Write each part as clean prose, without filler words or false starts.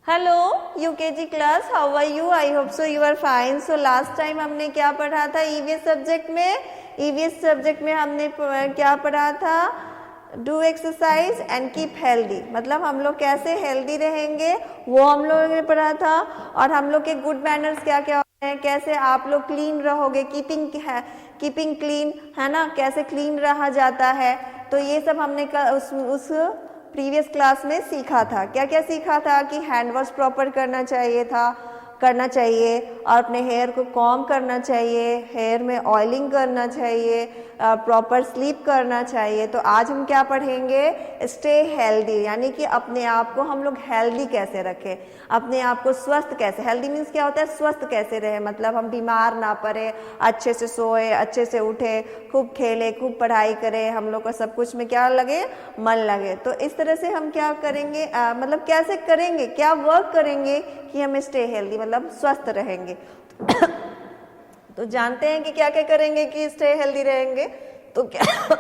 Hello UKG class, how are you? I hope so you are fine. So last time हमने क्या पढ़ा था EVS subject में? EVS subject में हमने क्या पढ़ा था? Do exercise and keep healthy, मतलब हम लोग कैसे हेल्दी रहेंगे वो हम लोगों ने पढ़ा था। और हम लोग के गुड मैनर्स क्या क्या होते हैं, कैसे आप लोग क्लीन रहोगे, कीपिंग क्लीन है ना, कैसे क्लीन रहा जाता है। तो ये सब हमने उस प्रीवियस क्लास में सीखा था। क्या क्या सीखा था कि हैंड वॉश प्रॉपर करना चाहिए और अपने हेयर को कॉम्ब करना चाहिए, हेयर में ऑयलिंग करना चाहिए, प्रॉपर स्लीप करना चाहिए। तो आज हम क्या पढ़ेंगे? स्टे हेल्दी, यानी कि अपने आप को हम लोग हेल्दी कैसे रखें, अपने आप को स्वस्थ कैसे। हेल्दी मीन्स क्या होता है? स्वस्थ कैसे रहे, मतलब हम बीमार ना पड़े, अच्छे से सोए, अच्छे से उठे, खूब खेले, खूब पढ़ाई करें, हम लोग को सब कुछ में क्या लगे? मन लगे। तो इस तरह से हम क्या करेंगे, मतलब कैसे करेंगे, क्या वर्क करेंगे कि हम स्टे हेल्दी मतलब स्वस्थ रहेंगे। तो जानते हैं कि क्या क्या करेंगे कि स्टे हेल्दी रहेंगे। तो क्या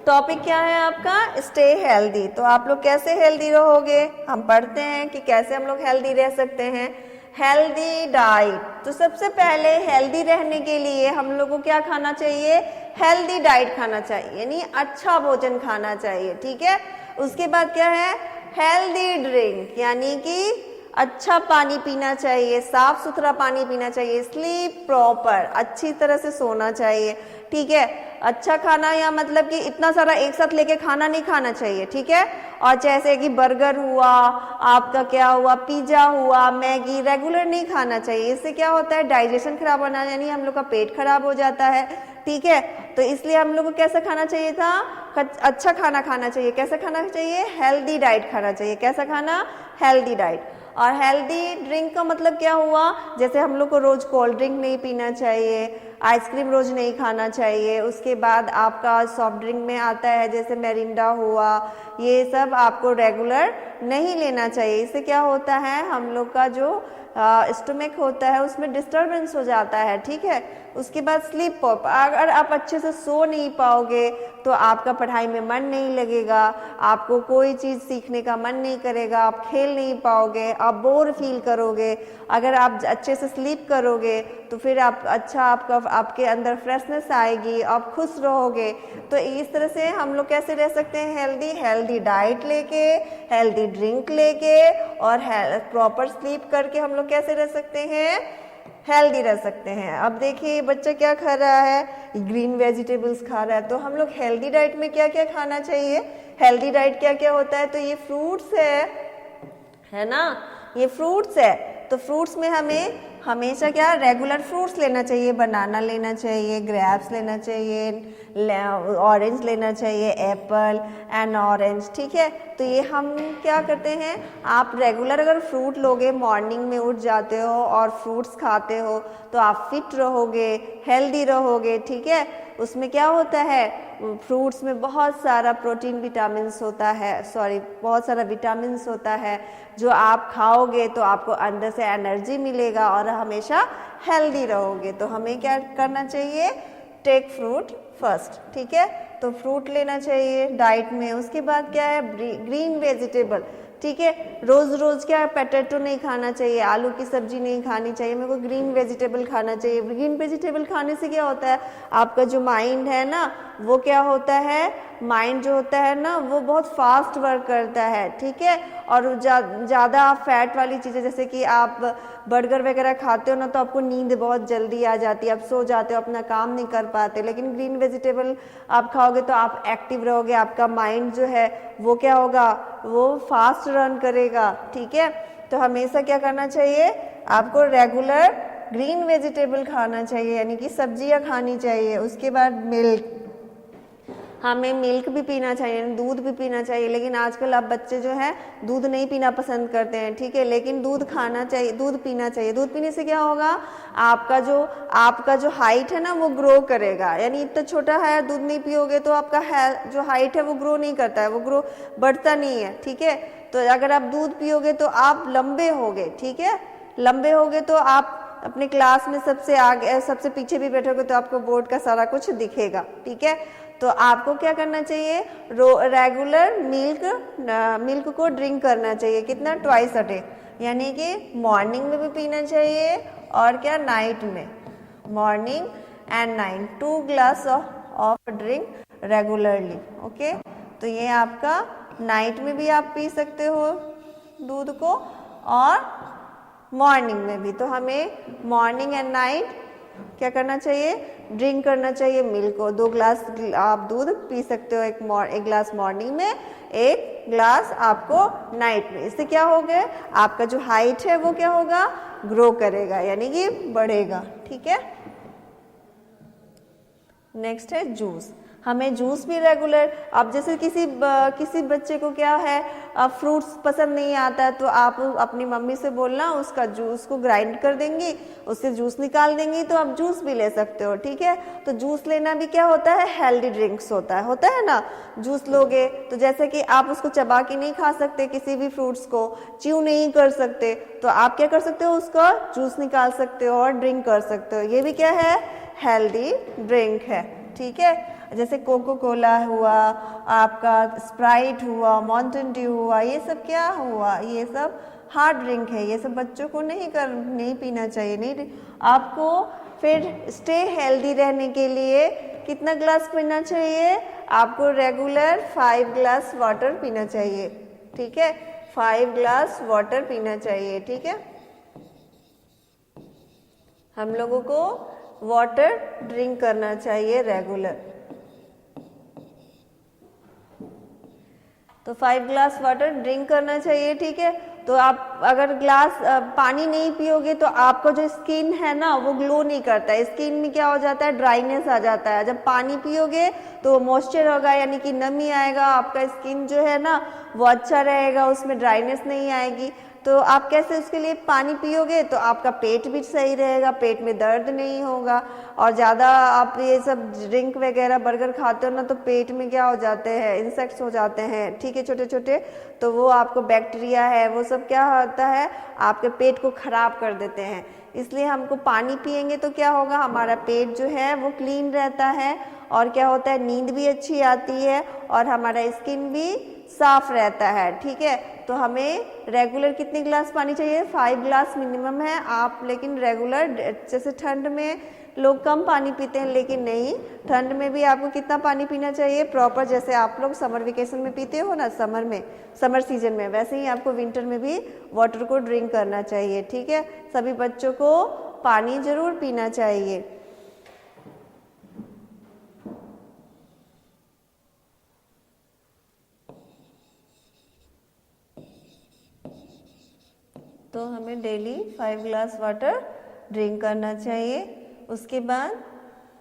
टॉपिक क्या है आपका? Stay healthy. तो आप लोग कैसे हेल्दी रहोगे, हम पढ़ते हैं कि कैसे हम लोग हेल्दी रह सकते हैं। हेल्दी डाइट, तो सबसे पहले हेल्दी रहने के लिए हम लोग को क्या खाना चाहिए? हेल्दी डाइट खाना चाहिए, यानी अच्छा भोजन खाना चाहिए, ठीक है। उसके बाद क्या है? हेल्दी ड्रिंक, यानी कि अच्छा पानी पीना चाहिए, साफ सुथरा पानी पीना चाहिए। स्लीप प्रॉपर, अच्छी तरह से सोना चाहिए, ठीक है। अच्छा खाना या मतलब कि इतना सारा एक साथ लेके खाना नहीं खाना चाहिए, ठीक है। और जैसे कि बर्गर हुआ, आपका क्या हुआ, पिज्जा हुआ, मैगी, रेगुलर नहीं खाना चाहिए। इससे क्या होता है? डाइजेशन खराब होना, यानी हम लोग का पेट खराब हो जाता है, ठीक है। तो इसलिए हम लोग को कैसा खाना चाहिए था? अच्छा खाना खाना चाहिए। कैसा खाना चाहिए? हेल्दी डाइट खाना चाहिए। कैसा खाना? Healthy diet. और हेल्दी ड्रिंक का मतलब क्या हुआ? जैसे हम लोग को रोज कोल्ड ड्रिंक नहीं पीना चाहिए, आइसक्रीम रोज नहीं खाना चाहिए। उसके बाद आपका सॉफ्ट ड्रिंक में आता है जैसे मेरिंडा हुआ, ये सब आपको रेगुलर नहीं लेना चाहिए। इससे क्या होता है? हम लोग का जो स्टमक होता है उसमें डिस्टर्बेंस हो जाता है, ठीक है। उसके बाद स्लीप, अगर आप अच्छे से सो नहीं पाओगे तो आपका पढ़ाई में मन नहीं लगेगा, आपको कोई चीज़ सीखने का मन नहीं करेगा, आप खेल नहीं पाओगे, आप बोर फील करोगे। अगर आप अच्छे से स्लीप करोगे तो फिर आपके अंदर फ्रेशनेस आएगी, आप खुश रहोगे। तो इस तरह से हम लोग कैसे रह सकते हैं? हेल्दी डाइट लेके, हेल्दी ड्रिंक लेके और प्रॉपर स्लीप करके हम लोग कैसे रह सकते हैं? हेल्दी रह सकते हैं। अब देखिए बच्चा क्या खा रहा है? ग्रीन वेजिटेबल्स खा रहा है। तो हम लोग हेल्दी डाइट में क्या क्या खाना चाहिए? हेल्दी डाइट क्या क्या होता है? तो ये फ्रूट्स है ना, ये फ्रूट्स है। तो फ्रूट्स में हमें हमेशा क्या रेगुलर फ्रूट्स लेना चाहिए, बनाना लेना चाहिए, ग्रेप्स लेना चाहिए, ऑरेंज लेना चाहिए, एप्पल एंड ऑरेंज, ठीक है। तो ये हम क्या करते हैं, आप रेगुलर अगर फ्रूट लोगे, मॉर्निंग में उठ जाते हो और फ्रूट्स खाते हो तो आप फिट रहोगे, हेल्दी रहोगे, ठीक है। उसमें क्या होता है? फ्रूट्स में बहुत सारा प्रोटीन विटामिन्स होता है, बहुत सारा विटामिन्स होता है जो आप खाओगे तो आपको अंदर से एनर्जी मिलेगा और हमेशा हेल्दी रहोगे। तो हमें क्या करना चाहिए? टेक फ्रूट फर्स्ट, ठीक है। तो फ्रूट लेना चाहिए डाइट में। उसके बाद क्या है? ग्रीन वेजिटेबल, ठीक है। रोज रोज क्या पोटैटो नहीं खाना चाहिए, आलू की सब्जी नहीं खानी चाहिए, मेरे को ग्रीन वेजिटेबल खाना चाहिए। ग्रीन वेजिटेबल खाने से क्या होता है? आपका जो माइंड है ना वो क्या होता है? माइंड जो होता है ना वो बहुत फास्ट वर्क करता है, ठीक है। और ज़्यादा फैट वाली चीज़ें जैसे कि आप बर्गर वगैरह खाते हो ना तो आपको नींद बहुत जल्दी आ जाती है, आप सो जाते हो, अपना काम नहीं कर पाते। लेकिन ग्रीन वेजिटेबल आप खाओगे तो आप एक्टिव रहोगे, आपका माइंड जो है वो क्या होगा? वो फास्ट रन करेगा, ठीक है। तो हमेशा क्या करना चाहिए? आपको रेगुलर ग्रीन वेजिटेबल खाना चाहिए, यानी कि सब्जियां खानी चाहिए। उसके बाद मिल्क, हमें मिल्क भी पीना चाहिए, दूध भी पीना चाहिए। लेकिन आजकल अब बच्चे जो है दूध नहीं पीना पसंद करते हैं, ठीक है। लेकिन दूध खाना चाहिए, दूध पीना चाहिए। दूध पीने से क्या होगा? आपका जो हाइट है ना वो ग्रो करेगा, यानी इतना छोटा है दूध नहीं पियोगे तो आपका जो हाइट है वो ग्रो नहीं करता है, वो ग्रो बढ़ता नहीं है, ठीक है। तो अगर आप दूध पियोगे तो आप लंबे होगे, ठीक है। लंबे होगे तो आप अपने क्लास में सबसे आगे सबसे पीछे भी बैठोगे तो आपको बोर्ड का सारा कुछ दिखेगा, ठीक है। तो आपको क्या करना चाहिए, रेगुलर मिल्क को ड्रिंक करना चाहिए। कितना, ट्वाइस अ डे, यानी कि मॉर्निंग में भी पीना चाहिए और क्या, नाइट में, morning and night 2 glass of drink regularly. Okay, तो ये आपका नाइट में भी आप पी सकते हो दूध को और मॉर्निंग में भी। तो हमें मॉर्निंग एंड नाइट क्या करना चाहिए, ड्रिंक करना चाहिए मिल्क को। 2 ग्लास आप दूध पी सकते हो, एक ग्लास मॉर्निंग में, 1 ग्लास आपको नाइट में। इससे क्या होगा, आपका जो हाइट है वो क्या होगा, ग्रो करेगा, यानी कि बढ़ेगा। ठीक है, नेक्स्ट है जूस। हमें जूस भी रेगुलर, अब जैसे किसी बच्चे को क्या है, फ्रूट्स पसंद नहीं आता है, तो आप अपनी मम्मी से बोलना, उसका जूस को ग्राइंड कर देंगी, उससे जूस निकाल देंगी, तो आप जूस भी ले सकते हो। ठीक है, तो जूस लेना भी क्या होता है, हेल्दी ड्रिंक्स होता है ना। जूस लोगे तो जैसे कि आप उसको चबा के नहीं खा सकते, किसी भी फ्रूट्स को च्यू नहीं कर सकते, तो आप क्या कर सकते हो, उसका जूस निकाल सकते हो और ड्रिंक कर सकते हो। ये भी क्या है, हेल्दी ड्रिंक है। ठीक है, जैसे कोको कोला हुआ, आपका स्प्राइट हुआ, माउंटेन ड्यू हुआ, ये सब क्या हुआ, ये सब हार्ड ड्रिंक है, ये सब बच्चों को नहीं पीना चाहिए। नहीं, आपको फिर स्टे हेल्दी रहने के लिए कितना ग्लास पीना चाहिए, आपको रेगुलर 5 ग्लास वाटर पीना चाहिए। ठीक है, 5 ग्लास वाटर पीना चाहिए। ठीक है, हम लोगों को वाटर ड्रिंक करना चाहिए रेगुलर। तो 5 ग्लास वाटर ड्रिंक करना चाहिए। ठीक है, तो आप अगर ग्लास पानी नहीं पियोगे तो आपका जो स्किन है ना वो ग्लो नहीं करता है, स्किन में क्या हो जाता है, ड्राइनेस आ जाता है। जब पानी पियोगे तो मॉइस्चर होगा, यानी कि नमी आएगा, आपका स्किन जो है ना वो अच्छा रहेगा, उसमें ड्राइनेस नहीं आएगी। तो आप कैसे उसके लिए पानी पियोगे, तो आपका पेट भी सही रहेगा, पेट में दर्द नहीं होगा। और ज़्यादा आप ये सब ड्रिंक वगैरह बर्गर खाते हो ना, तो पेट में क्या हो जाते हैं, इंसेक्ट्स हो जाते हैं। ठीक है, छोटे छोटे, तो वो आपको बैक्टीरिया है, वो सब क्या होता है, आपके पेट को खराब कर देते हैं। इसलिए हमको पानी पियेंगे तो क्या होगा, हमारा पेट जो है वो क्लीन रहता है, और क्या होता है, नींद भी अच्छी आती है, और हमारा स्किन भी साफ रहता है। ठीक है, तो हमें रेगुलर कितने ग्लास पानी चाहिए, 5 ग्लास मिनिमम है। आप लेकिन रेगुलर, जैसे ठंड में लोग कम पानी पीते हैं, लेकिन नहीं, ठंड में भी आपको कितना पानी पीना चाहिए प्रॉपर, जैसे आप लोग समर वेकेशन में पीते हो ना, समर सीजन में, वैसे ही आपको विंटर में भी वाटर को ड्रिंक करना चाहिए। ठीक है, सभी बच्चों को पानी जरूर पीना चाहिए। तो हमें डेली 5 ग्लास वाटर ड्रिंक करना चाहिए। उसके बाद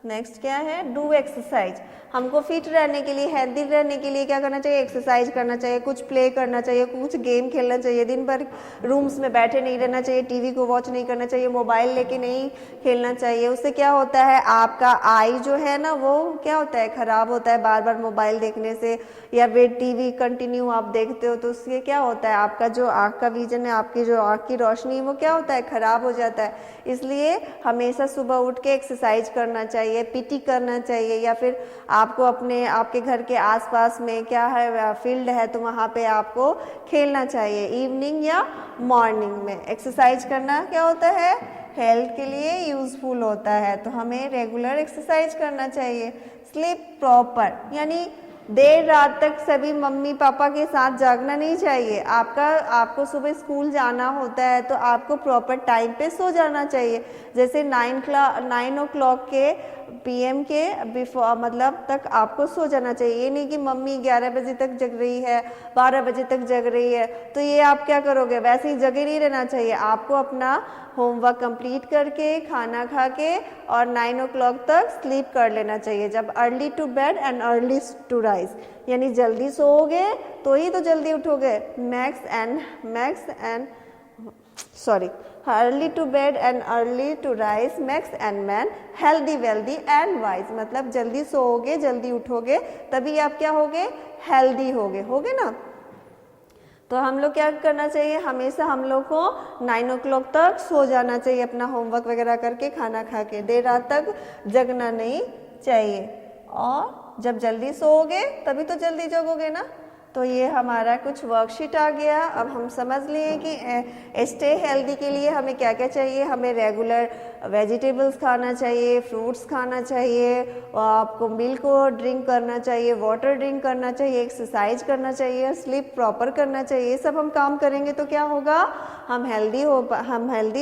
नेक्स्ट क्या है, डू एक्सरसाइज। हमको फिट रहने के लिए, हेल्दी रहने के लिए क्या करना चाहिए, एक्सरसाइज करना चाहिए, कुछ प्ले करना चाहिए, कुछ गेम खेलना चाहिए। दिन भर रूम्स में बैठे नहीं रहना चाहिए, टीवी को वॉच नहीं करना चाहिए, मोबाइल लेके नहीं खेलना चाहिए। उससे क्या होता है, आपका आई जो है ना वो क्या होता है, खराब होता है बार बार मोबाइल देखने से, या फिर टीवी कंटिन्यू आप देखते हो, तो उससे क्या होता है, आपका जो आँख का विजन है, आपकी जो आँख की रोशनी, वो क्या होता है, खराब हो जाता है। इसलिए हमेशा सुबह उठ के एक्सरसाइज करना चाहिए, पीटी करना चाहिए, या फिर आपको आपके घर के आसपास में क्या है, फील्ड है, तो वहाँ पे आपको खेलना चाहिए। इवनिंग या मॉर्निंग में एक्सरसाइज करना क्या होता है, हेल्थ के लिए यूजफुल होता है। तो हमें रेगुलर एक्सरसाइज करना चाहिए। स्लीप प्रॉपर, यानी देर रात तक सभी मम्मी पापा के साथ जागना नहीं चाहिए। आपको सुबह स्कूल जाना होता है तो आपको प्रॉपर टाइम पे सो जाना चाहिए। जैसे 9 o'clock के PM के बिफोर मतलब तक आपको सो जाना चाहिए। ये नहीं कि मम्मी 11 बजे तक जग रही है, 12 बजे तक जग रही है, तो ये आप क्या करोगे, वैसे ही जगे नहीं रहना चाहिए। आपको अपना होमवर्क कंप्लीट करके, खाना खा के और 9 o'clock तक स्लीप कर लेना चाहिए। जब early to bed and early to rise, यानी जल्दी सोओगे तो ही तो जल्दी उठोगे। Early to bed and early to rise makes and man healthy wealthy and wise, मतलब जल्दी सोओगे, जल्दी उठोगे, तभी आप क्या होगे, हेल्दी होगे ना। तो हम लोग क्या करना चाहिए, हमेशा हम लोग को 9 o'clock तक सो जाना चाहिए, अपना होमवर्क वगैरह करके, खाना खा के। देर रात तक जगना नहीं चाहिए। और जब जल्दी सोओगे तभी तो जल्दी जगोगे ना। तो ये हमारा कुछ वर्कशीट आ गया। अब हम समझ लिए कि स्टे हेल्दी के लिए हमें क्या क्या चाहिए। हमें रेगुलर वेजिटेबल्स खाना चाहिए, फ्रूट्स खाना चाहिए, और आपको मिल्क ड्रिंक करना चाहिए, वाटर ड्रिंक करना चाहिए, एक्सरसाइज करना चाहिए, स्लीप प्रॉपर करना चाहिए। ये सब हम काम करेंगे तो क्या होगा, हम हेल्दी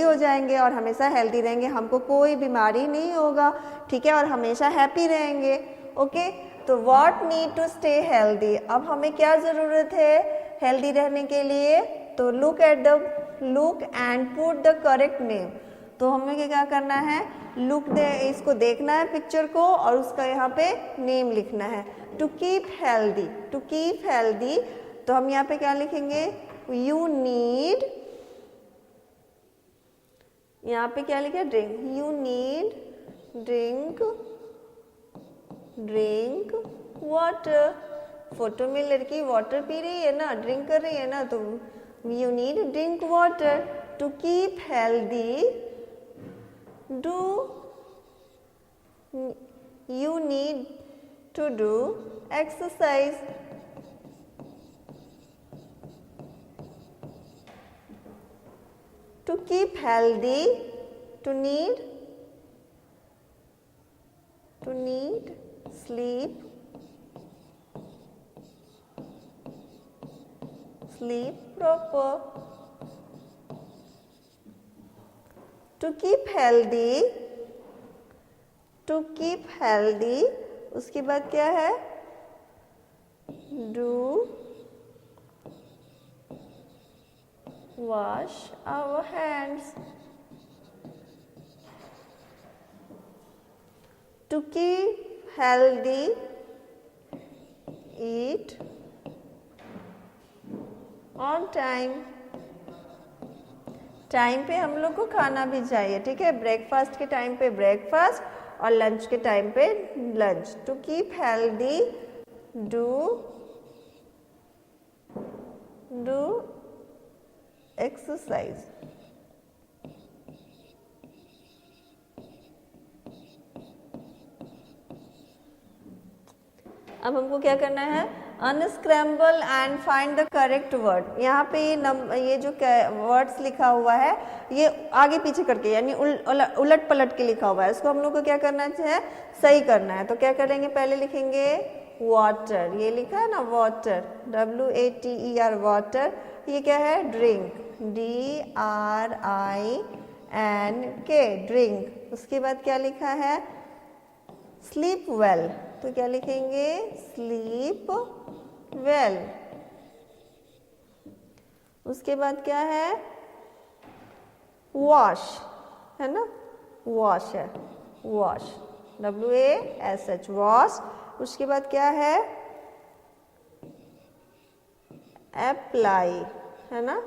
हो जाएंगे और हमेशा हेल्दी रहेंगे, हमको कोई बीमारी नहीं होगा, ठीक है, और हमेशा हैप्पी रहेंगे। ओके, तो what need to stay healthy, अब हमें क्या ज़रूरत है हेल्दी रहने के लिए। तो look and put the correct name. तो हमें क्या करना है, इसको देखना है पिक्चर को और उसका यहाँ पे नेम लिखना है। टू कीप हेल्दी, तो हम यहाँ पे क्या लिखेंगे, यू नीड, यहाँ पे क्या लिखा है, drink, you need drink water. Photo में लड़की वाटर पी रही है ना, ड्रिंक कर रही है ना, तो you need drink water. To keep healthy, you need to do exercise. To keep healthy, to need sleep proper. To keep healthy, उसके बाद क्या है, do wash our hands. To keep healthy, eat on time. Time पे हम लोग को खाना भी चाहिए, ठीक है, ब्रेकफास्ट के टाइम पे ब्रेकफास्ट और लंच के टाइम पे lunch. To keep healthy, do exercise. अब हमको क्या करना है, unscramble and find the correct word. यहाँ पे ये जो वर्ड्स लिखा हुआ है ये आगे पीछे करके यानी उलट पलट के लिखा हुआ है, इसको हम लोग को क्या करना है, सही करना है। तो क्या करेंगे, पहले लिखेंगे वाटर, ये लिखा है ना वाटर, WATER वाटर, ये क्या है, ड्रिंक, DRINK ड्रिंक। उसके बाद क्या लिखा है, स्लीप वेल, तो क्या लिखेंगे, स्लीप वेल। उसके बाद क्या है, वॉश, है ना, वॉश है, वॉश, WASH वॉश। उसके बाद क्या है, अप्लाई, है ना,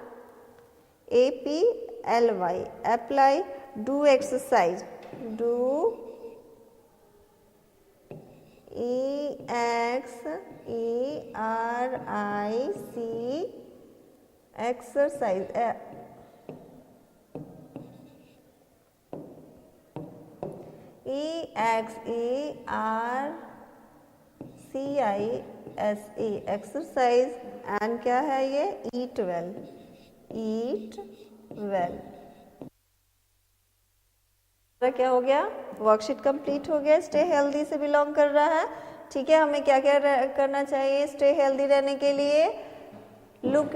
APLY apply. Do exercise, do EXERIC exercise, EXERCISE exercise. And क्या है ये, ईट वेल, क्या हो गया, वर्कशीट कंप्लीट हो गया। स्टे हेल्दी से बिलोंग कर रहा है, ठीक है। हमें क्या क्या करना चाहिए स्टे हेल्दी रहने के लिए, look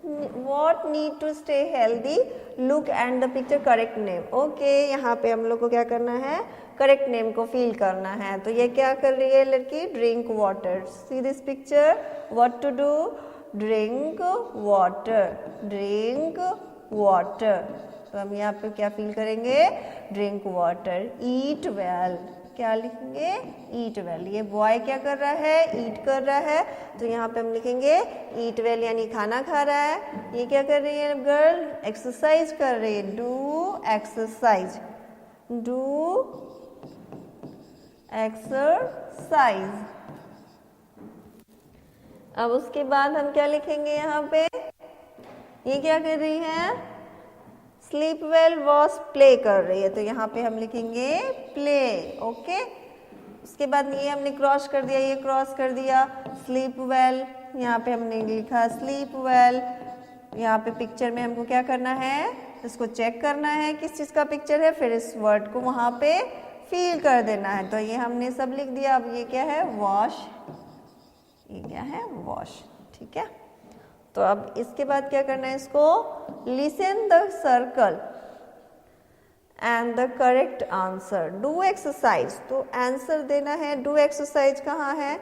what need to stay healthy, look and the picture correct name. Okay, यहाँ पे हम लोग को क्या करना है, करेक्ट नेम को फील करना है। तो ये क्या कर रही है लड़की, drink water, see this picture, what to do, drink water. तो हम यहाँ पे क्या फील करेंगे, ड्रिंक वाटर। ईट वेल, क्या लिखेंगे, ईट वेल। ये बॉय क्या कर रहा है, ईट कर रहा है, तो यहाँ पे हम लिखेंगे ईट वेल यानी खाना खा रहा है। ये क्या कर रही है गर्ल, एक्सरसाइज कर रही है, डू एक्सरसाइज। अब उसके बाद हम क्या लिखेंगे यहाँ पे, ये क्या कर रही है, स्लीप वेल वॉज प्ले कर रही है, तो यहाँ पे हम लिखेंगे प्ले। ओके, उसके बाद ये हमने क्रॉस कर दिया, ये क्रॉस कर दिया, स्लीप वेल, यहाँ पे हमने लिखा स्लीप वेल। यहाँ पे पिक्चर में हमको क्या करना है, इसको चेक करना है किस चीज़ का पिक्चर है, फिर इस वर्ड को वहाँ पे फील कर देना है। तो ये हमने सब लिख दिया। अब ये क्या है, वॉश, ये क्या है, वॉश, ठीक है। तो अब इसके बाद क्या करना है, इसको listen the circle and the correct answer, do exercise. तो आंसर देना है, डू एक्सरसाइज कहाँ है,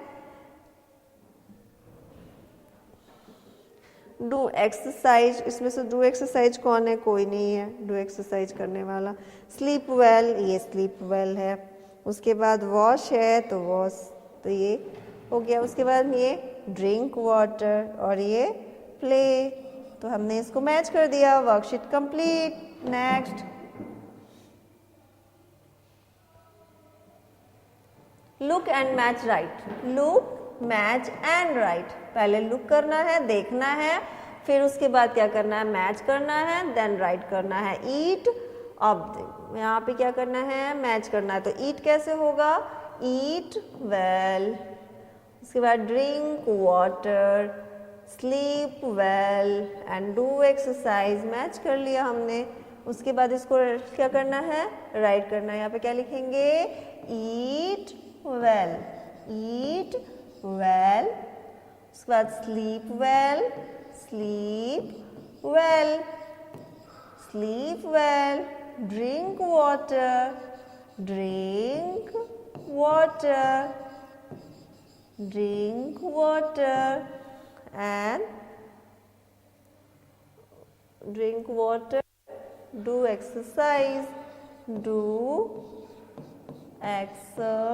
डू एक्सरसाइज, इसमें से डू एक्सरसाइज कौन है, कोई नहीं है डू एक्सरसाइज करने वाला। स्लीप वेल, ये स्लीप वेल है। उसके बाद वॉश है, तो वॉश, तो ये हो गया। उसके बाद ये ड्रिंक वाटर और ये प्ले, तो हमने इसको मैच कर दिया। Worksheet complete. Next, look and match right, look, match and right. पहले लुक करना है, देखना है, फिर उसके बाद क्या करना है, मैच करना है, देन राइट करना है। ईट, अब यहाँ पे क्या करना है, मैच करना है। तो ईट कैसे होगा, ईट वेल। उसके बाद drink water, sleep well and do exercise, match कर लिया हमने। उसके बाद इसको क्या करना है, राइट करना है। यहाँ पे क्या लिखेंगे, ईट वेल, ईट वेल। उसके बाद sleep well, sleep well, sleep well. Drink water, drink water, drink water and drink water, do exercise, do exercise।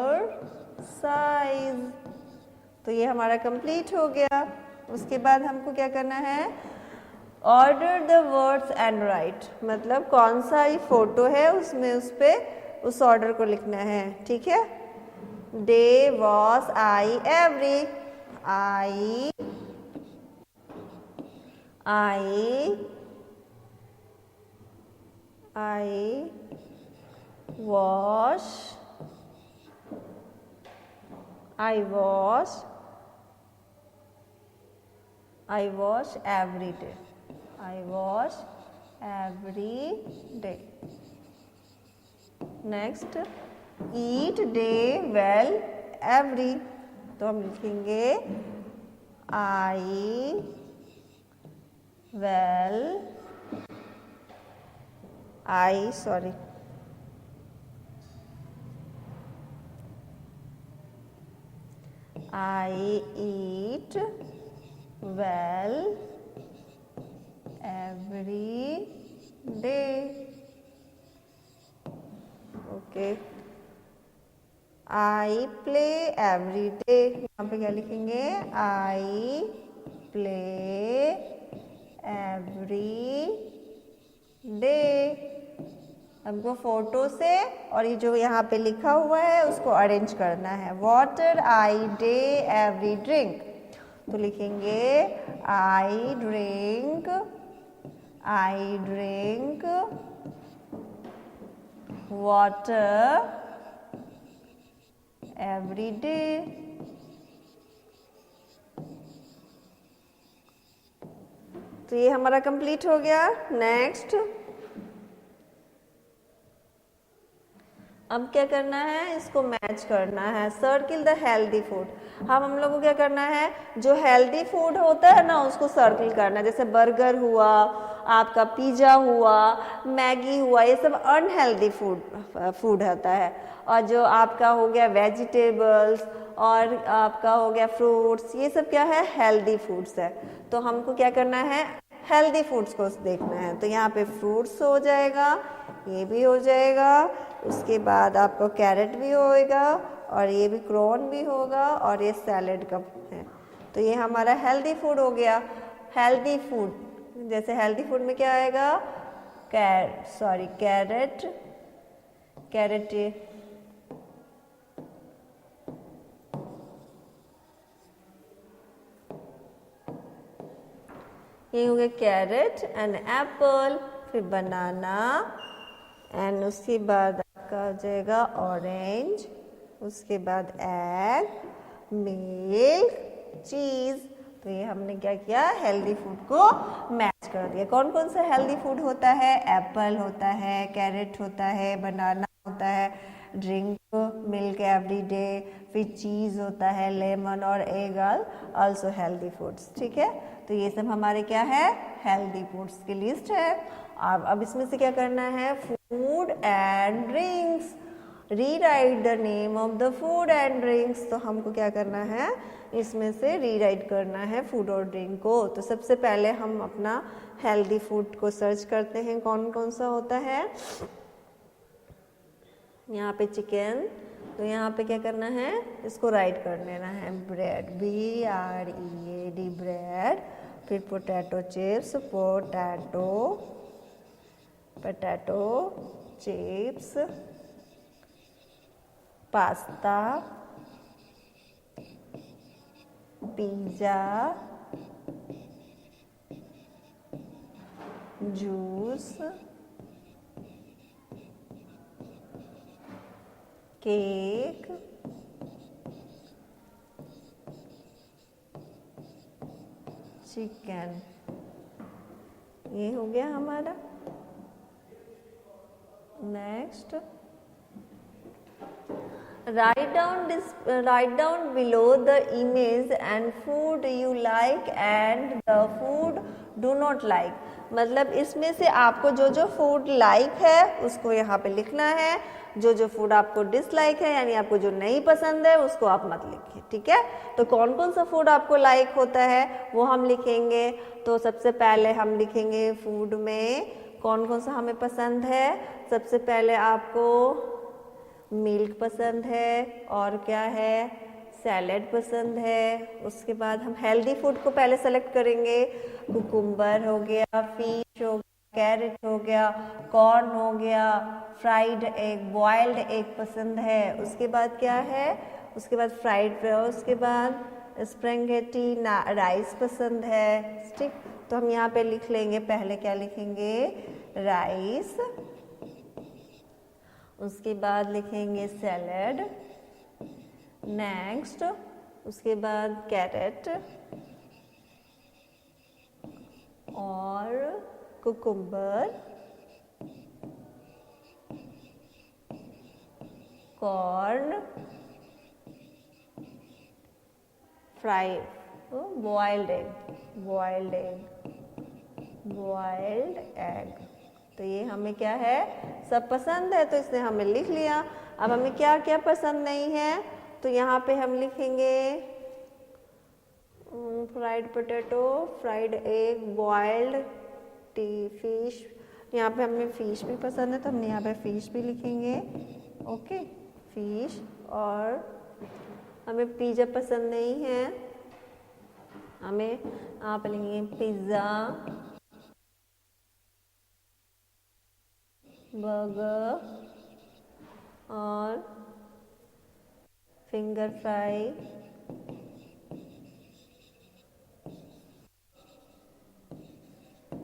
तो ये हमारा कंप्लीट हो गया। उसके बाद हमको क्या करना है, order the words and right, मतलब कौन सा ही फोटो है उसमें उस पे उस ऑर्डर को लिखना है, ठीक है। Day, wash, I, every, I, I wash, I wash, I wash every day, I wash every day। Next, eat, day, well, every, तो हम लिखेंगे I well, I eat well every day। Okay, I play every day, यहाँ पे क्या लिखेंगे, I play every day। हमको photo से और ये जो यहाँ पे लिखा हुआ है उसको अरेंज करना है। वाटर, आई, डे, एवरी, ड्रिंक, तो लिखेंगे I drink water every day. तो ये हमारा कंप्लीट हो गया। नेक्स्ट, अब क्या करना है, इसको मैच करना है। सर्किल द हेल्दी फूड, हम लोग को क्या करना है, जो हेल्दी फूड होता है ना उसको सर्किल करना है। जैसे बर्गर हुआ, आपका पिज़्ज़ा हुआ, मैगी हुआ, ये सब अनहेल्दी फूड होता है। और जो आपका हो गया वेजिटेबल्स और आपका हो गया फ्रूट्स, ये सब क्या है, हेल्दी फूड्स है। तो हमको क्या करना है, हेल्दी फूड्स को देखना है। तो यहाँ पे फ्रूट्स हो जाएगा, ये भी हो जाएगा। उसके बाद आपको कैरेट भी होएगा और ये भी क्रॉन भी होगा और ये सैलेड का है। तो ये हमारा हेल्दी फूड हो गया। हेल्दी फूड, जैसे हेल्दी फूड में क्या आएगा, कैरेट, ये हो गया कैरेट एंड एप्पल, फिर बनाना एंड उसके बाद आपका हो जाएगा ऑरेंज, उसके बाद एग, मिल्क, चीज। तो ये हमने क्या किया, हेल्दी फूड को मैच कर दिया। कौन कौन सा हेल्दी फूड होता है, एप्पल होता है, कैरेट होता है, बनाना होता है, ड्रिंक मिल्क एवरी डे, फिर चीज़ होता है, लेमन और egg are also healthy foods. ठीक है, तो ये सब हमारे क्या है, हेल्दी फूड्स की लिस्ट है। अब इसमें से क्या करना है, food and drinks, rewrite the name of the food and drinks. तो हमको क्या करना है, इसमें से रीराइट करना है फूड और ड्रिंक को। तो सबसे पहले हम अपना हेल्दी फूड को सर्च करते हैं, कौन कौन सा होता है। यहाँ पे चिकन, तो यहाँ पे क्या करना है, इसको राइट कर लेना है, ब्रेड, BREAD ब्रेड। फिर potato chips, potato chips, pasta, pizza, juice, cake, chicken. ये हो गया हमारा। Next, write down below the image and food you like and the food do not like। मतलब इसमें से आपको जो जो फूड लाइक है उसको यहाँ पे लिखना है, जो जो फूड आपको डिसलाइक है यानी आपको जो नहीं पसंद है उसको आप मत लिखिए। ठीक है, तो कौन कौन सा फूड आपको लाइक होता है वो हम लिखेंगे। तो सबसे पहले हम लिखेंगे फूड में कौन कौन सा हमें पसंद है। सबसे पहले आपको मिल्क पसंद है, और क्या है, सैलेड पसंद है। उसके बाद हम हेल्दी फूड को पहले सेलेक्ट करेंगे, कुकुम्बर हो गया, फिश हो गया, कैरेट हो गया, कॉर्न हो गया, फ्राइड एग, बॉइल्ड एग पसंद है। उसके बाद क्या है, उसके बाद फ्राइड, उसके बाद स्प्रेंगेटी राइस पसंद है। ठीक, तो हम यहाँ पे लिख लेंगे, पहले क्या लिखेंगे, राइस। उसके बाद लिखेंगे सैलेड। नेक्स्ट, उसके बाद कैरेट और cucumber, corn, fry, boiled egg. तो ये हमें क्या है, सब पसंद है, तो इसने हमें लिख लिया। अब हमें क्या क्या पसंद नहीं है, तो यहाँ पे हम लिखेंगे fried potato, fried egg, boiled fish. यहाँ पे हमें फिश भी पसंद है तो हम यहाँ पे फिश भी लिखेंगे। Okay, fish. और हमें पिज़्ज़ा पसंद नहीं है, हमें यहाँ पे लिखेंगे पिज़्ज़ा, बर्गर और फिंगर फ्राई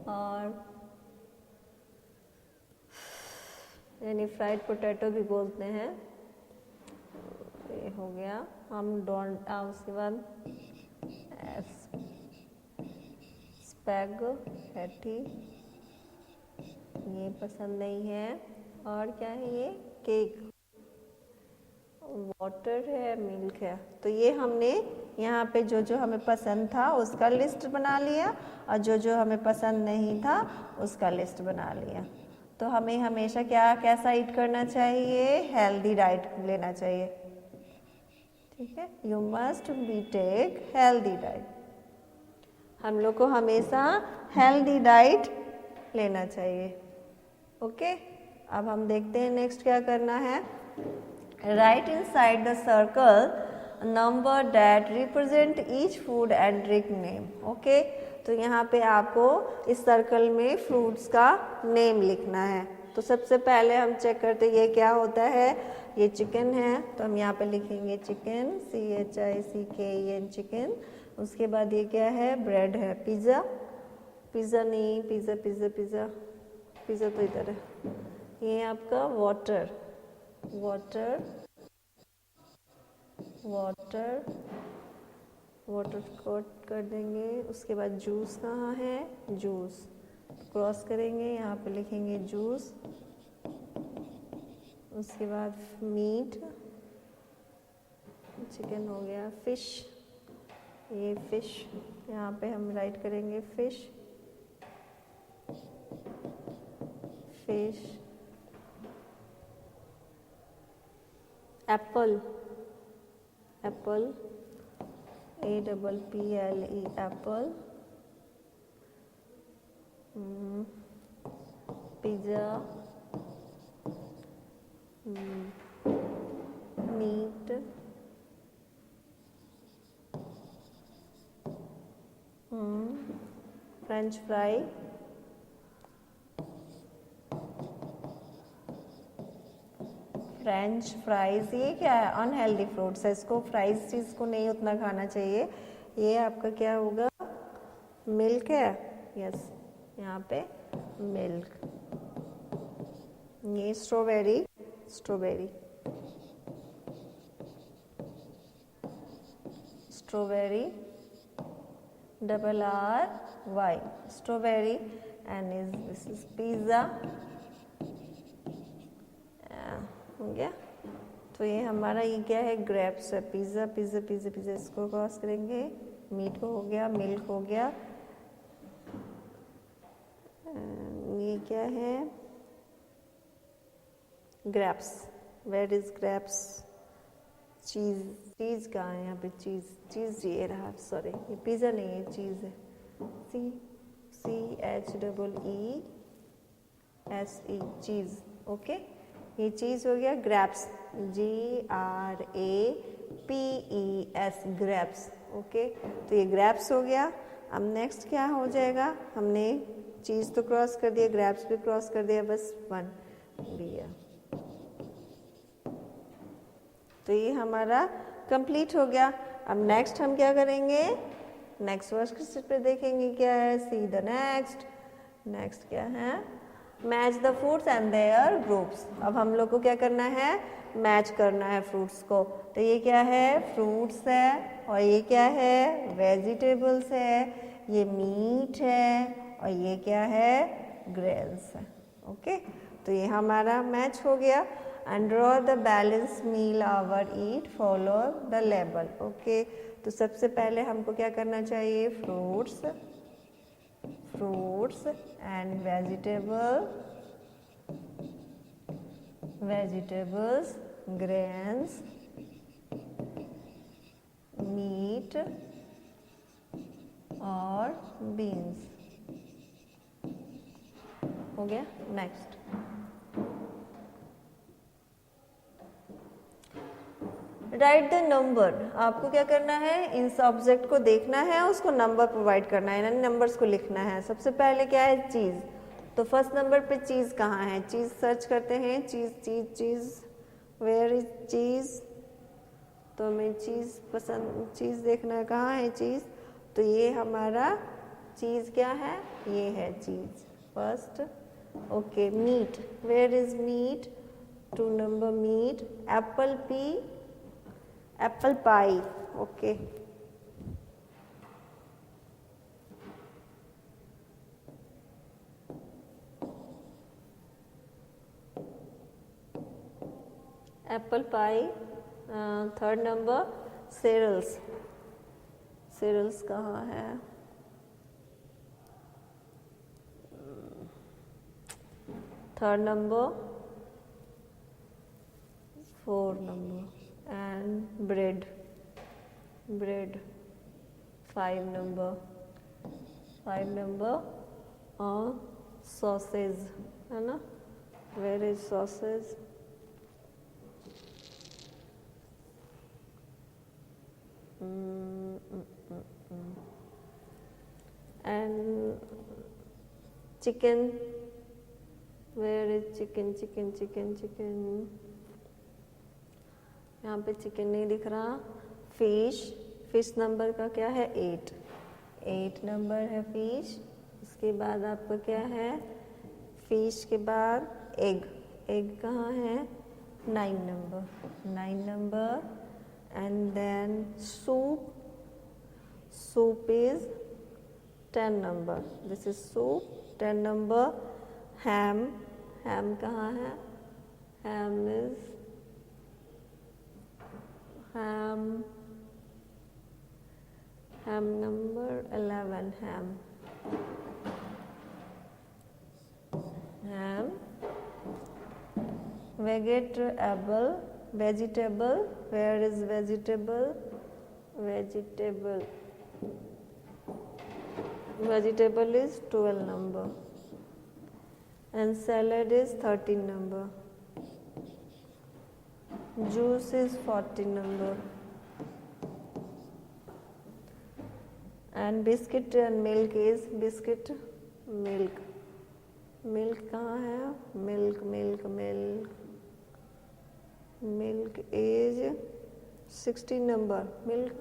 और यानी फ्राइड पोटैटो भी बोलते हैं। ये हो गया, हम डोंट। उसके बाद स्पैगेटी, ये पसंद नहीं है। और क्या है, ये केक, वाटर है, मिल्क है। तो ये हमने यहाँ पे जो जो हमें पसंद था उसका लिस्ट बना लिया, और जो जो हमें पसंद नहीं था उसका लिस्ट बना लिया। तो हमें हमेशा क्या कैसा ईट करना चाहिए, हेल्दी डाइट लेना चाहिए। ठीक है, you must be take healthy diet. हम लोग को हमेशा हेल्दी डाइट लेना चाहिए। ओके, अब हम देखते हैं नेक्स्ट क्या करना है। Right inside the circle number that represent each food and drink name. Okay, तो यहाँ पे आपको इस सर्कल में फ्रूट्स का नेम लिखना है। तो सबसे पहले हम चेक करते हैं ये क्या होता है, ये चिकन है, तो हम यहाँ पे लिखेंगे चिकन, CHICKEN चिकन। उसके बाद ये क्या है, ब्रेड है, पिज़्ज़ा, पिज़्ज़ा नहीं, पिज़्ज़ा पिज़्ज़ा पिज़्ज़ा पिज़्ज़ा तो इधर है। ये आपका वाटर, वाटर, वाटर कोट कर देंगे। उसके बाद जूस कहाँ है, जूस क्रॉस करेंगे, यहाँ पे लिखेंगे जूस। उसके बाद मीट, चिकन हो गया। फिश, ये फिश, यहाँ पे हम राइट करेंगे fish, fish. Apple, apple, APPLE, apple. Pizza, meat, French fry, French fries. ये क्या है, अनहेल्दी फ्रूट्स है, इसको फ्राइज चीज़ को नहीं उतना खाना चाहिए। ये आपका क्या होगा, मिल्क है, यस, यहाँ पे मिल्क। ये strawberry, strawberry, strawberry, RRY, strawberry. And this is pizza, हो गया। तो ये हमारा, ये क्या है, ग्रेप्स है। पिज़्ज़ा, पिज़्ज़ा, पिज़्ज़ा, पिज़्ज़ा, इसको क्रॉस करेंगे। मीट को हो गया, मिल्क हो गया। ये क्या है, ग्रेप्स। वेयर इज ग्रेप्स, चीज़, चीज़ कहाँ है यहाँ पे, चीज़, चीज़ ये रहा, सॉरी ये पिज़्ज़ा नहीं है, चीज़ है। CHEESE, चीज़, ओके। ये चीज़ हो गया, ग्रेप्स, GRAPES, ग्रेप्स, ओके। तो ये ग्रेप्स हो गया। अब नेक्स्ट क्या हो जाएगा, हमने चीज़ तो क्रॉस कर दिया, ग्रेप्स भी क्रॉस कर दिया, बस 1 दिया। तो ये हमारा कंप्लीट हो गया। अब नेक्स्ट हम क्या करेंगे, नेक्स्ट वर्कशीट पे देखेंगे क्या है। सी द नेक्स्ट, नेक्स्ट क्या है, match the fruits and their groups. अब हम लोग को क्या करना है, मैच करना है फ्रूट्स को। तो ये क्या है, फ्रूट्स है, और ये क्या है, वेजिटेबल्स है, ये मीट है, और ये क्या है, ग्रेन्स है, ओके। तो ये हमारा मैच हो गया। And draw the balance meal our eat, follow the label, okay. तो सबसे पहले हमको क्या करना चाहिए, fruits, fruits and vegetables, grains, meat और beans, हो गया। Next, write the number. आपको क्या करना है, इन ऑब्जेक्ट को देखना है, उसको नंबर प्रोवाइड करना है, यानी नंबर्स को लिखना है। सबसे पहले क्या है, चीज़। तो फर्स्ट नंबर पे चीज़ कहाँ है, चीज़ सर्च करते हैं, चीज़, चीज़, चीज़, वेयर इज चीज़। तो हमें चीज़ पसंद, चीज़ देखना है, कहाँ है चीज़। तो ये हमारा चीज़ क्या है, ये है चीज़ first, okay. Meat, where is meat, 2 number meat. Apple, apple pie, okay. Apple pie. Third number cereals, cereals कहाँ है, third number, 4 number. And bread, bread 5 number, 5 number. और सॉसेज है ना, where is sausage, and chicken, where is chicken, chicken, chicken, chicken, यहाँ पे chicken नहीं दिख रहा। फिश, फिश नंबर का क्या है, 8 नंबर है फिश। उसके बाद आपका क्या है, फिश के बाद एग, एग कहाँ है, 9 number, 9 number. and then soup. Soup is 10 number. This is soup 10 number. Ham. Ham कहाँ है? Ham is ham number 11. Ham. Vegetable. Where is vegetable? Vegetable is 12 number, and salad is 13 number. Juice is 14 number, and biscuit and milk is milk. Milk कहाँ है? Milk is 16 number. Milk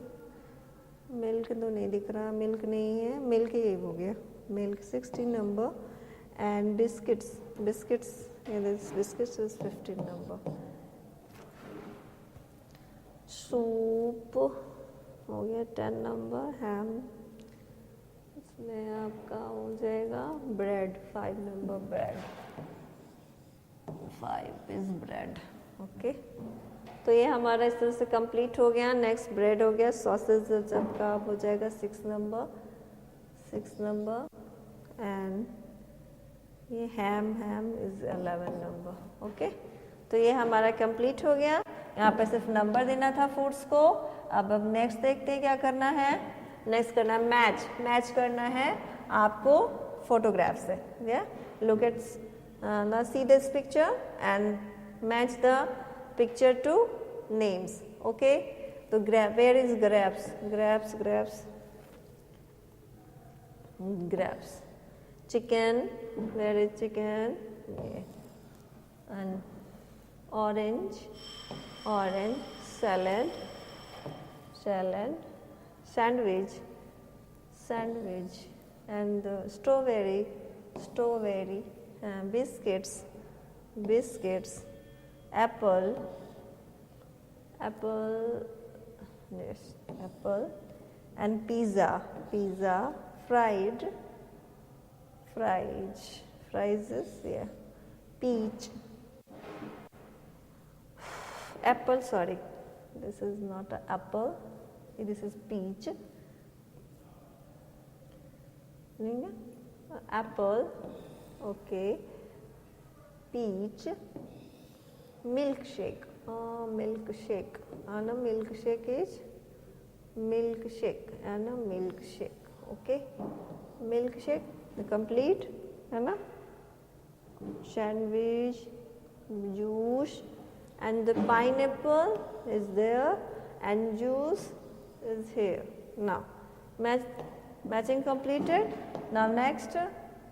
तो नहीं दिख रहा, milk नहीं है, milk ये हो गया, milk 16 number, and biscuits is 15 number. Soup हो गया 10 number. Ham, इसमें आपका हो जाएगा bread 5 number. Bread 5 is bread. Okay तो ये हमारा इस तरह से कंप्लीट हो गया. नेक्स्ट ब्रेड हो गया. सॉसेज आपका हो जाएगा 6 नंबर एंड ये हैम इज 11 नंबर. ओके तो ये हमारा कंप्लीट हो गया. यहाँ पे सिर्फ नंबर देना था फूड्स को. अब नेक्स्ट देखते हैं क्या करना है. नेक्स्ट करना है मैच करना है आपको फोटोग्राफ से. या look at C this picture and match the picture to names. Okay so where is grapes? Chicken, where is chicken? Yeah. And orange, salad, sandwich, and strawberry, biscuits, apple, and pizza, fries is peach, apple, sorry, this is not an apple, this is peach, apple, okay, peach, milkshake, and a milkshake is okay, milkshake complete है ना. Sandwich, juice, and the pineapple is there and juice is here. Now matching completed. Now next,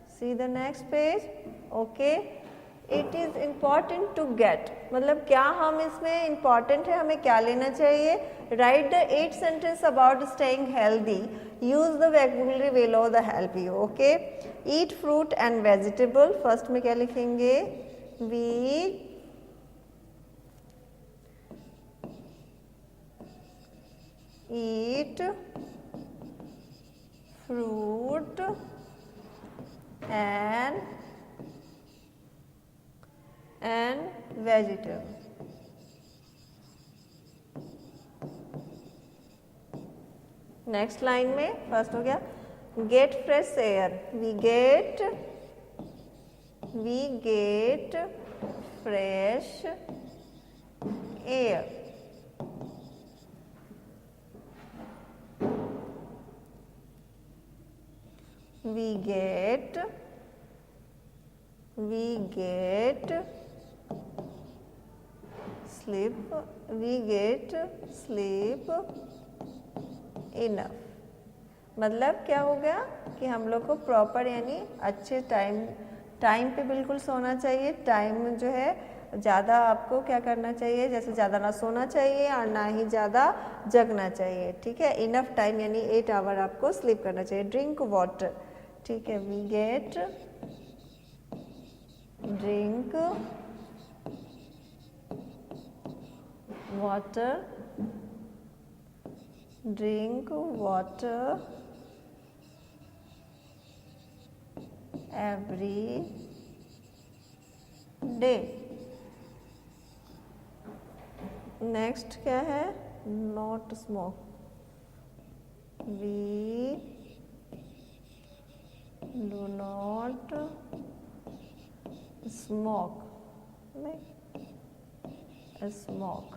see the next page. Okay, it is important to get, मतलब क्या हम इसमें important है, हमें क्या लेना चाहिए. Write the 8 sentences about staying healthy. Use the vocabulary below the help you. Okay, eat fruit and vegetable. First में क्या लिखेंगे? We eat fruit and vegetable. Next line में फर्स्ट हो गया get fresh air. We get fresh air. we get sleep enough. मतलब क्या हो गया कि हम लोग को प्रॉपर यानी अच्छे टाइम पे बिल्कुल सोना चाहिए. टाइम जो है ज़्यादा आपको क्या करना चाहिए, जैसे ज़्यादा ना सोना चाहिए और ना ही ज़्यादा जगना चाहिए. ठीक है, इनफ टाइम यानी 8 आवर आपको स्लीप करना चाहिए. Drink water. ठीक है, we get drink water drink water every day. Next क्या है? Not smoke. We do not smoke. नहीं, smoke.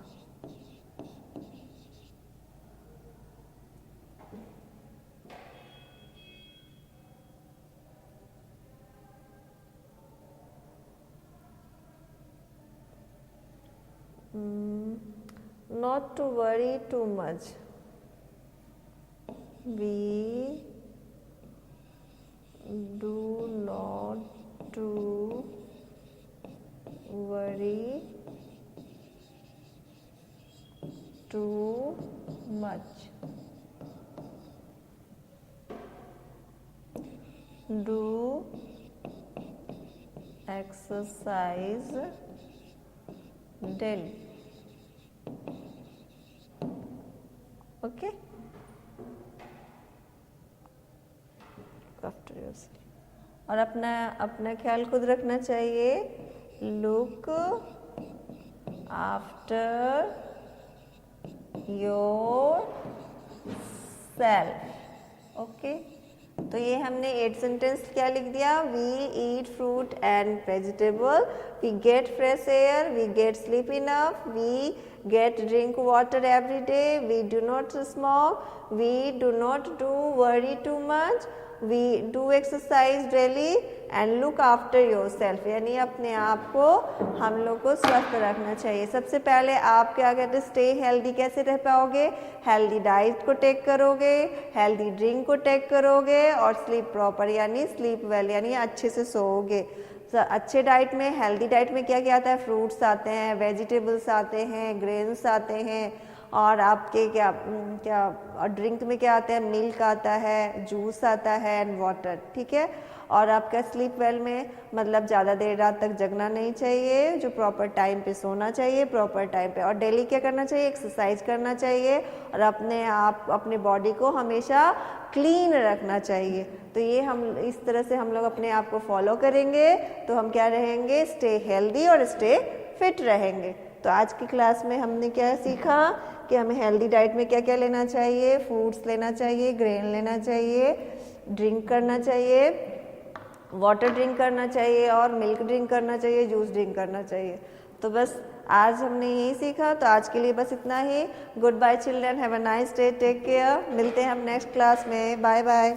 Not to worry too much. We do not to worry too much. Do exercise daily. Okay. After yourself. और अपना ख्याल खुद रखना चाहिए. Look after yourself. Okay, तो ये हमने 8 सेंटेंस क्या लिख दिया? We eat fruit and vegetable, we get fresh air, we get sleep enough, we get drink water every day, we do not smoke, we do not do worry too much, we do exercise daily and look after yourself. यानी अपने आप को हम लोग को स्वस्थ रखना चाहिए. सबसे पहले आप क्या कहते हैं? Stay healthy. कैसे रह पाओगे? हेल्दी डाइट को टेक करोगे, हेल्दी ड्रिंक को टेक करोगे और स्लीप प्रॉपर यानी स्लीप वेल यानी अच्छे से सोओगे. अच्छे डाइट में, हेल्दी डाइट में क्या क्या आता है? फ्रूट्स आते हैं, वेजिटेबल्स आते हैं, ग्रेन्स आते हैं और आपके क्या ड्रिंक में क्या आता है? मिल्क आता है, जूस आता है एंड वाटर. ठीक है. और आपका स्लीप वेल में मतलब ज़्यादा देर रात तक जगना नहीं चाहिए, जो प्रॉपर टाइम पे सोना चाहिए, प्रॉपर टाइम पे. और डेली क्या करना चाहिए? एक्सरसाइज करना चाहिए और अपने बॉडी को हमेशा क्लीन रखना चाहिए. तो ये हम इस तरह से हम लोग अपने आप को फॉलो करेंगे तो हम क्या रहेंगे? स्टे हेल्दी और स्टे फिट रहेंगे. तो आज की क्लास में हमने क्या सीखा कि हमें हेल्दी डाइट में क्या क्या लेना चाहिए? फ्रूट्स लेना चाहिए, ग्रेन लेना चाहिए, ड्रिंक करना चाहिए, वाटर ड्रिंक करना चाहिए और मिल्क ड्रिंक करना चाहिए, जूस ड्रिंक करना चाहिए. तो बस आज हमने यही सीखा. तो आज के लिए बस इतना ही. Good bye children, have a nice day, take care. मिलते हैं हम नेक्स्ट क्लास में. Bye bye.